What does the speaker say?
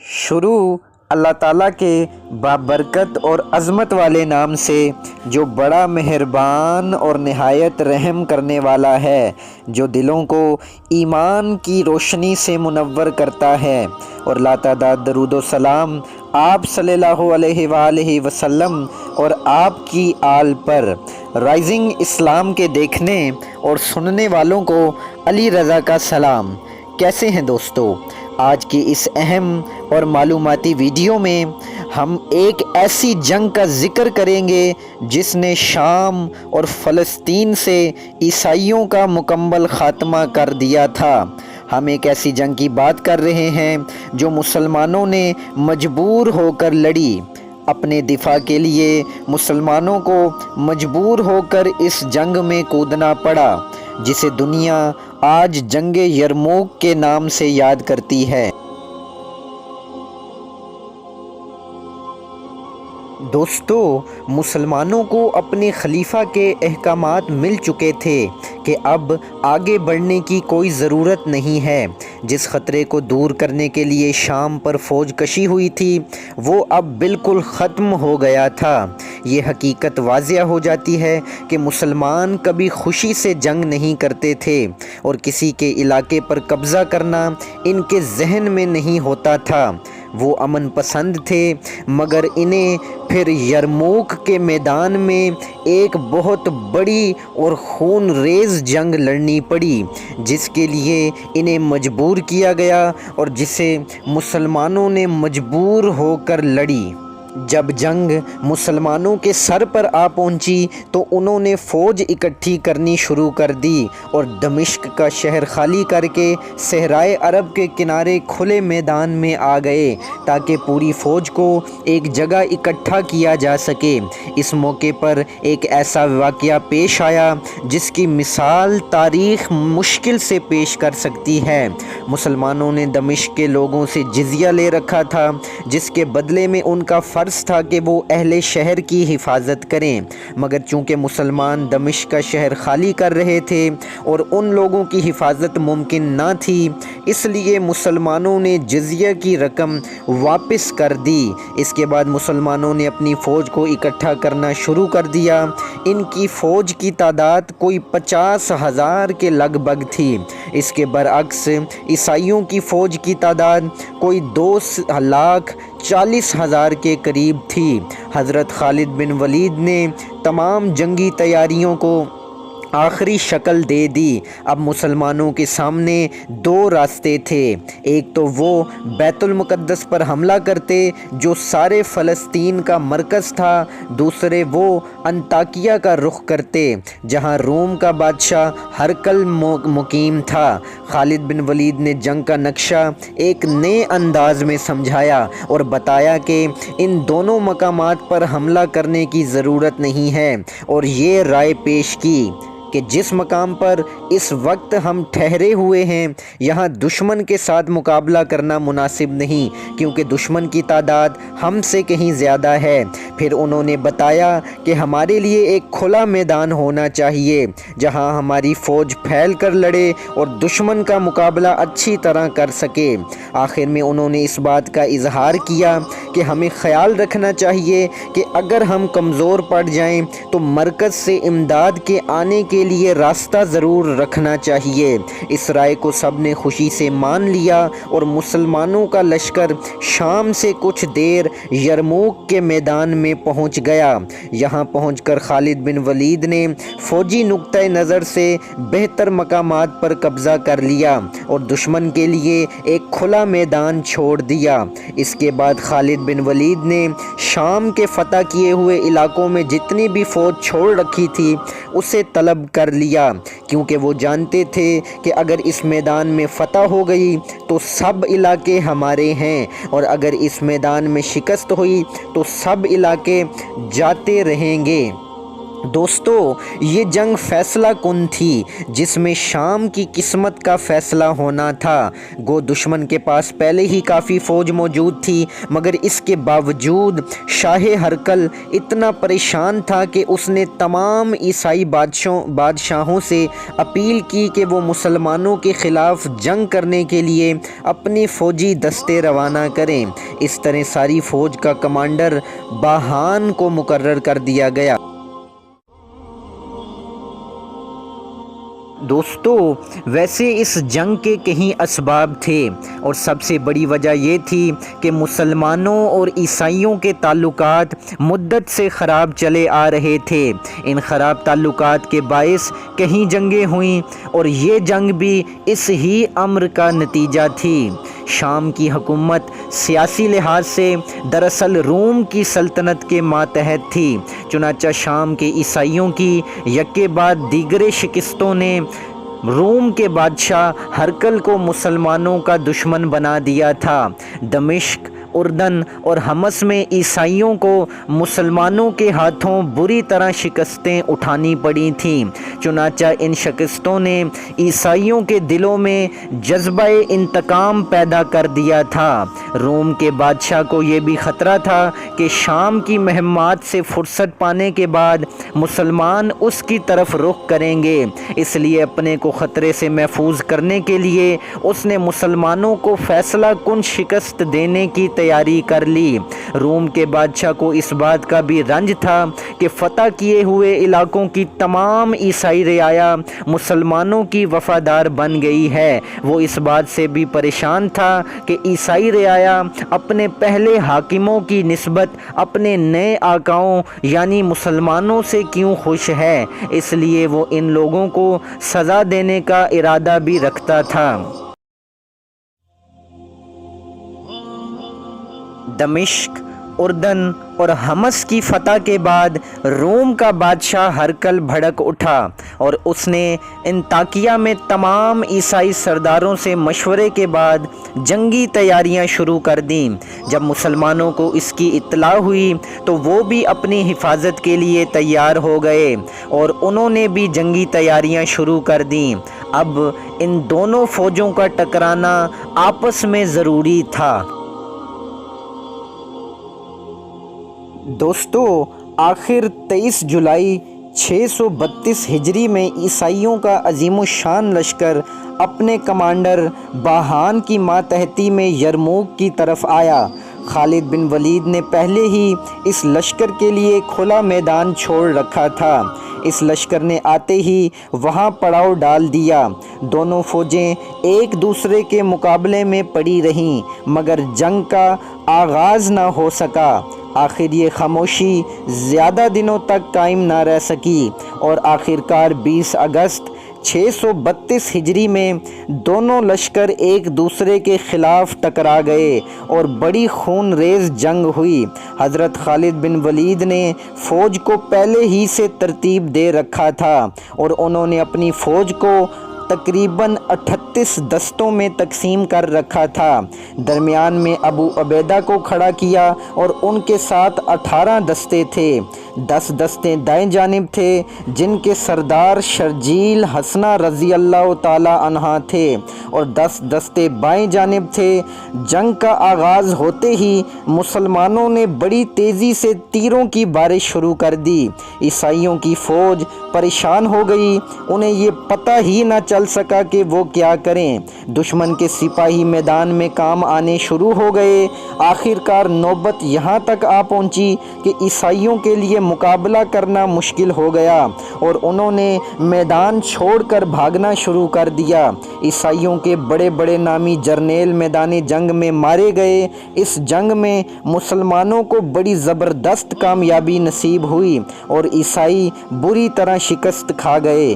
شروع اللہ تعالیٰ کے بابرکت اور عظمت والے نام سے جو بڑا مہربان اور نہایت رحم کرنے والا ہے، جو دلوں کو ایمان کی روشنی سے منور کرتا ہے، اور لاتعداد درود و سلام آپ صلی اللہ علیہ وآلہ وسلم اور آپ کی آل پر۔ رائزنگ اسلام کے دیکھنے اور سننے والوں کو علی رضا کا سلام۔ کیسے ہیں دوستو؟ آج کی اس اہم اور معلوماتی ویڈیو میں ہم ایک ایسی جنگ کا ذکر کریں گے جس نے شام اور فلسطین سے عیسائیوں کا مکمل خاتمہ کر دیا تھا۔ ہم ایک ایسی جنگ کی بات کر رہے ہیں جو مسلمانوں نے مجبور ہو کر لڑی۔ اپنے دفاع کے لیے مسلمانوں کو مجبور ہو کر اس جنگ میں کودنا پڑا، جسے دنیا آج جنگ یرموک کے نام سے یاد کرتی ہے۔ دوستو، مسلمانوں کو اپنے خلیفہ کے احکامات مل چکے تھے کہ اب آگے بڑھنے کی کوئی ضرورت نہیں ہے۔ جس خطرے کو دور کرنے کے لیے شام پر فوج کشی ہوئی تھی، وہ اب بالکل ختم ہو گیا تھا۔ یہ حقیقت واضح ہو جاتی ہے کہ مسلمان کبھی خوشی سے جنگ نہیں کرتے تھے، اور کسی کے علاقے پر قبضہ کرنا ان کے ذہن میں نہیں ہوتا تھا۔ وہ امن پسند تھے، مگر انہیں پھر یرموک کے میدان میں ایک بہت بڑی اور خون ریز جنگ لڑنی پڑی، جس کے لیے انہیں مجبور کیا گیا اور جسے مسلمانوں نے مجبور ہو کر لڑی۔ جب جنگ مسلمانوں کے سر پر آ پہنچی تو انہوں نے فوج اکٹھی کرنی شروع کر دی اور دمشق کا شہر خالی کر کے صحرائے عرب کے کنارے کھلے میدان میں آ گئے تاکہ پوری فوج کو ایک جگہ اکٹھا کیا جا سکے۔ اس موقع پر ایک ایسا واقعہ پیش آیا جس کی مثال تاریخ مشکل سے پیش کر سکتی ہے۔ مسلمانوں نے دمشق کے لوگوں سے جزیہ لے رکھا تھا، جس کے بدلے میں ان کا فرض تھا کہ وہ اہل شہر کی حفاظت کریں، مگر چونکہ مسلمان دمشق کا شہر خالی کر رہے تھے اور ان لوگوں کی حفاظت ممکن نہ تھی، اس لیے مسلمانوں نے جزیہ کی رقم واپس کر دی۔ اس کے بعد مسلمانوں نے اپنی فوج کو اکٹھا کرنا شروع کر دیا۔ ان کی فوج کی تعداد کوئی 50,000 کے لگ بھگ تھی۔ اس کے برعکس عیسائیوں کی فوج کی تعداد کوئی 2,40,000 کے قریب تھی۔ حضرت خالد بن ولید نے تمام جنگی تیاریوں کو آخری شکل دے دی۔ اب مسلمانوں کے سامنے دو راستے تھے، ایک تو وہ بیت المقدس پر حملہ کرتے جو سارے فلسطین کا مرکز تھا، دوسرے وہ انطاکیہ کا رخ کرتے جہاں روم کا بادشاہ ہرقل مقیم تھا۔ خالد بن ولید نے جنگ کا نقشہ ایک نئے انداز میں سمجھایا اور بتایا کہ ان دونوں مقامات پر حملہ کرنے کی ضرورت نہیں ہے، اور یہ رائے پیش کی کہ جس مقام پر اس وقت ہم ٹھہرے ہوئے ہیں، یہاں دشمن کے ساتھ مقابلہ کرنا مناسب نہیں، کیونکہ دشمن کی تعداد ہم سے کہیں زیادہ ہے۔ پھر انہوں نے بتایا کہ ہمارے لیے ایک کھلا میدان ہونا چاہیے جہاں ہماری فوج پھیل کر لڑے اور دشمن کا مقابلہ اچھی طرح کر سکے۔ آخر میں انہوں نے اس بات کا اظہار کیا کہ ہمیں خیال رکھنا چاہیے کہ اگر ہم کمزور پڑ جائیں تو مرکز سے امداد کے آنے کے لیے راستہ ضرور رکھنا چاہیے۔ اس رائے کو سب نے خوشی سے مان لیا اور مسلمانوں کا لشکر شام سے کچھ دیر یرموک کے میدان میں پہنچ گیا۔ یہاں پہنچ کر خالد بن ولید نے فوجی نقطۂ نظر سے بہتر مقامات پر قبضہ کر لیا اور دشمن کے لیے ایک کھلا میدان چھوڑ دیا۔ اس کے بعد خالد بن ولید نے شام کے فتح کیے ہوئے علاقوں میں جتنی بھی فوج چھوڑ رکھی تھی اسے طلب کر لیا، کیونکہ وہ جانتے تھے کہ اگر اس میدان میں فتح ہو گئی تو سب علاقے ہمارے ہیں، اور اگر اس میدان میں شکست ہوئی تو سب علاقے جاتے رہیں گے۔ دوستو یہ جنگ فیصلہ کن تھی جس میں شام کی قسمت کا فیصلہ ہونا تھا۔ گو دشمن کے پاس پہلے ہی کافی فوج موجود تھی، مگر اس کے باوجود شاہ ہرقل اتنا پریشان تھا کہ اس نے تمام عیسائی بادشاہوں سے اپیل کی کہ وہ مسلمانوں کے خلاف جنگ کرنے کے لیے اپنی فوجی دستے روانہ کریں۔ اس طرح ساری فوج کا کمانڈر باہان کو مقرر کر دیا گیا۔ دوستو ویسے اس جنگ کے کئی اسباب تھے، اور سب سے بڑی وجہ یہ تھی کہ مسلمانوں اور عیسائیوں کے تعلقات مدت سے خراب چلے آ رہے تھے۔ ان خراب تعلقات کے باعث کئی جنگیں ہوئیں، اور یہ جنگ بھی اس ہی امر کا نتیجہ تھی۔ شام کی حکومت سیاسی لحاظ سے دراصل روم کی سلطنت کے ماتحت تھی، چنانچہ شام کے عیسائیوں کی یکے بعد دیگر شکستوں نے روم کے بادشاہ ہرقل کو مسلمانوں کا دشمن بنا دیا تھا۔ دمشق، اردن اور حمص میں عیسائیوں کو مسلمانوں کے ہاتھوں بری طرح شکستیں اٹھانی پڑی تھیں، چنانچہ ان شکستوں نے عیسائیوں کے دلوں میں جذبہ انتقام پیدا کر دیا تھا۔ روم کے بادشاہ کو یہ بھی خطرہ تھا کہ شام کی مہمات سے فرصت پانے کے بعد مسلمان اس کی طرف رخ کریں گے، اس لیے اپنے کو خطرے سے محفوظ کرنے کے لیے اس نے مسلمانوں کو فیصلہ کن شکست دینے کی تیاری کر لی۔ روم کے بادشاہ کو اس بات کا بھی رنج تھا کہ فتح کیے ہوئے علاقوں کی تمام عیسائی رعایا مسلمانوں کی وفادار بن گئی ہے۔ وہ اس بات سے بھی پریشان تھا کہ عیسائی رعایا اپنے پہلے حاکموں کی نسبت اپنے نئے آقاؤں یعنی مسلمانوں سے کیوں خوش ہے، اس لیے وہ ان لوگوں کو سزا دینے کا ارادہ بھی رکھتا تھا۔ دمشق، اردن اور حمص کی فتح کے بعد روم کا بادشاہ ہرقل بھڑک اٹھا، اور اس نے انطاکیہ میں تمام عیسائی سرداروں سے مشورے کے بعد جنگی تیاریاں شروع کر دیں۔ جب مسلمانوں کو اس کی اطلاع ہوئی تو وہ بھی اپنی حفاظت کے لیے تیار ہو گئے، اور انہوں نے بھی جنگی تیاریاں شروع کر دیں۔ اب ان دونوں فوجوں کا ٹکرانا آپس میں ضروری تھا۔ دوستو آخر 23 جولائی 632 ہجری میں عیسائیوں کا عظیم الشان لشکر اپنے کمانڈر باہان کی ماتحتی میں یرموک کی طرف آیا۔ خالد بن ولید نے پہلے ہی اس لشکر کے لیے کھلا میدان چھوڑ رکھا تھا۔ اس لشکر نے آتے ہی وہاں پڑاؤ ڈال دیا۔ دونوں فوجیں ایک دوسرے کے مقابلے میں پڑی رہیں، مگر جنگ کا آغاز نہ ہو سکا۔ آخر یہ خاموشی زیادہ دنوں تک قائم نہ رہ سکی، اور آخرکار 20 اگست 632 ہجری میں دونوں لشکر ایک دوسرے کے خلاف ٹکرا گئے اور بڑی خون ریز جنگ ہوئی۔ حضرت خالد بن ولید نے فوج کو پہلے ہی سے ترتیب دے رکھا تھا، اور انہوں نے اپنی فوج کو تقریباً 38 دستوں میں تقسیم کر رکھا تھا۔ درمیان میں ابو عبیدہ کو کھڑا کیا اور ان کے ساتھ 18 دستے تھے۔ 10 دستے دائیں جانب تھے جن کے سردار شرجیل حسنہ رضی اللہ تعالی عنہ تھے، اور 10 دستے بائیں جانب تھے۔ جنگ کا آغاز ہوتے ہی مسلمانوں نے بڑی تیزی سے تیروں کی بارش شروع کر دی۔ عیسائیوں کی فوج پریشان ہو گئی، انہیں یہ پتہ ہی نہ چل سکا کہ وہ کیا کریں۔ دشمن کے سپاہی میدان میں کام آنے شروع ہو گئے۔ آخرکار نوبت یہاں تک آ پہنچی کہ عیسائیوں کے لیے مقابلہ کرنا مشکل ہو گیا، اور انہوں نے میدان چھوڑ کر بھاگنا شروع کر دیا۔ عیسائیوں کے بڑے بڑے نامی جرنیل میدان جنگ میں مارے گئے۔ اس جنگ میں مسلمانوں کو بڑی زبردست کامیابی نصیب ہوئی، اور عیسائی بری طرح شکست کھا گئے۔